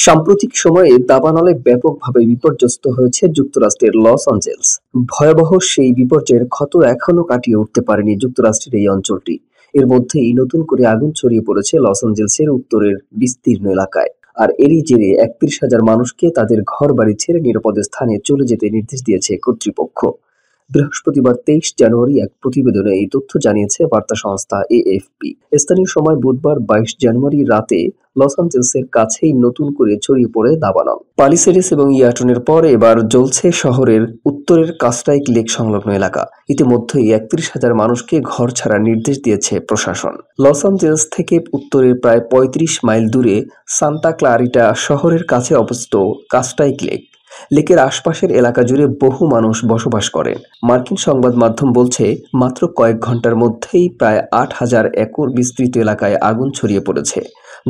সাম্প্রতিক সময়ে দাবানলে ব্যাপকভাবে বিপর্যস্ত হয়েছে যুক্তরাষ্ট্রের লস অ্যাঞ্জেলস। ভয়াবহ সেই বিপর্যয়ের ক্ষত এখনো কাটিয়ে উঠতে পারেনি যুক্তরাষ্ট্রের এই অঞ্চলটি। এর মধ্যেই নতুন করে আগুন ছড়িয়ে পড়েছে লস অ্যাঞ্জেলসের উত্তরের বিস্তীর্ণ এলাকায়। আর এরই জেরে ৩১,০০০ মানুষকে তাদের ঘরবাড়ি ছেড়ে নিরাপদ স্থানে চলে যেতে নির্দেশ দিয়েছে কর্তৃপক্ষ। বৃহস্পতিবার ২৩ জানুয়ারি এক প্রতিবেদনে এই তথ্য জানিয়েছে বার্তা সংস্থা এএফপি। স্থানীয় সময় বুধবার ২২ জানুয়ারি রাতে লস অ্যাঞ্জেলসের কাছেই নতুন করে ছড়িয়ে পড়ে দাবানল। পালিসেডেস এবং ইয়াটনের পর এবার জ্বলছে শহরের উত্তরের কাস্টাইক লেক সংলগ্ন এলাকা। ইতিমধ্যেই ৩১,০০০ মানুষকে ঘর ছাড়ার নির্দেশ দিয়েছে প্রশাসন। লস অ্যাঞ্জেলস থেকে উত্তরের প্রায় ৩৫ মাইল দূরে সান্তা ক্লারিটা শহরের কাছে অবস্থিত কাস্টাইক লেক। লেকের আশপাশের এলাকা জুড়ে বহু মানুষ বসবাস করেন। মার্কিন সংবাদ মাধ্যম বলছে, মাত্র কয়েক ঘন্টার মধ্যেই প্রায় ৮,০০০ একর বিস্তৃত এলাকায় আগুন ছড়িয়ে পড়েছে।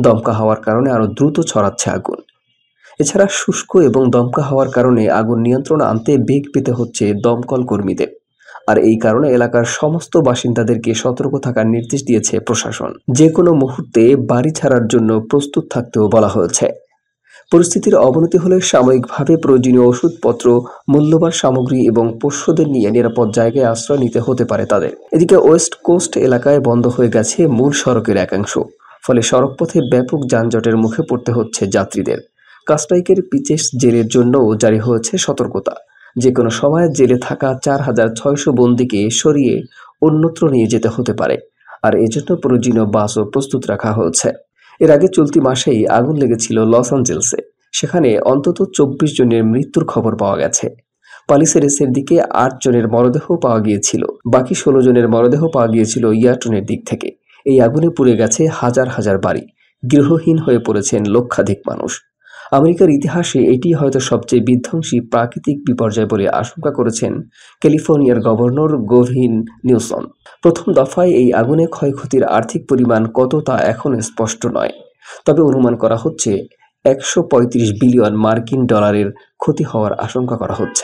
দমকা হাওয়ার কারণে আরও দ্রুত ছড়াচ্ছে আগুন। এছাড়া শুষ্ক এবং দমকা হাওয়ার কারণে আগুন নিয়ন্ত্রণে আনতে বেগ পেতে হচ্ছে দমকল কর্মীদের। আর এই কারণে এলাকার সমস্ত বাসিন্দাদেরকে সতর্ক থাকার নির্দেশ দিয়েছে প্রশাসন। যে কোনো মুহূর্তে বাড়ি ছাড়ার জন্য প্রস্তুত থাকতেও বলা হয়েছে। পরিস্থিতির অবনতি হলে সাময়িকভাবে প্রয়োজনীয় ওষুধপত্র, মূল্যবান সামগ্রী এবং পোষ্যদের নিয়ে নিরাপদ জায়গায় আশ্রয় নিতে হতে পারে তাদের। এদিকে ওয়েস্ট কোস্ট এলাকায় বন্ধ হয়ে গেছে মূল সড়কের একাংশ। ফলে সড়কপথে ব্যাপক যানজটের মুখে পড়তে হচ্ছে যাত্রীদের। কাস্টাইকের পিচেস জেলের জন্যও জারি হয়েছে সতর্কতা। যে কোনো সময় জেলে থাকা ৪,৬০০ বন্দীকে সরিয়ে অন্যত্র নিয়ে যেতে হতে পারে। আর এজন্য প্রয়োজনীয় বাসও প্রস্তুত রাখা হয়েছে। এর আগে চলতি মাসেই আগুন লেগেছিল লস অ্যাঞ্জেলসে। সেখানে অন্তত ২৪ জনের মৃত্যুর খবর পাওয়া গেছে। পালিসেডেসের দিকে ৮ জনের মরদেহ পাওয়া গিয়েছিল। বাকি ১৬ জনের মরদেহ পাওয়া গিয়েছিল ইয়াটনের দিক থেকে। এই আগুনে পুড়ে গেছে হাজার হাজার বাড়ি। গৃহহীন হয়ে পড়েছেন লক্ষাধিক মানুষ। আমেরিকার ইতিহাসে এটি হয়তো সবচেয়ে বিধ্বংসী প্রাকৃতিক বিপর্যয় বলে আশঙ্কা করেছেন ক্যালিফোর্নিয়ার গভর্নর গেভিন নিউসম। প্রথম দফায় এই আগুনে ক্ষয়ক্ষতির আর্থিক পরিমাণ কত তা এখনো স্পষ্ট নয়। তবে অনুমান করা হচ্ছে ১৩৫ বিলিয়ন মার্কিন ডলারের ক্ষতি হওয়ার আশঙ্কা করা হচ্ছে।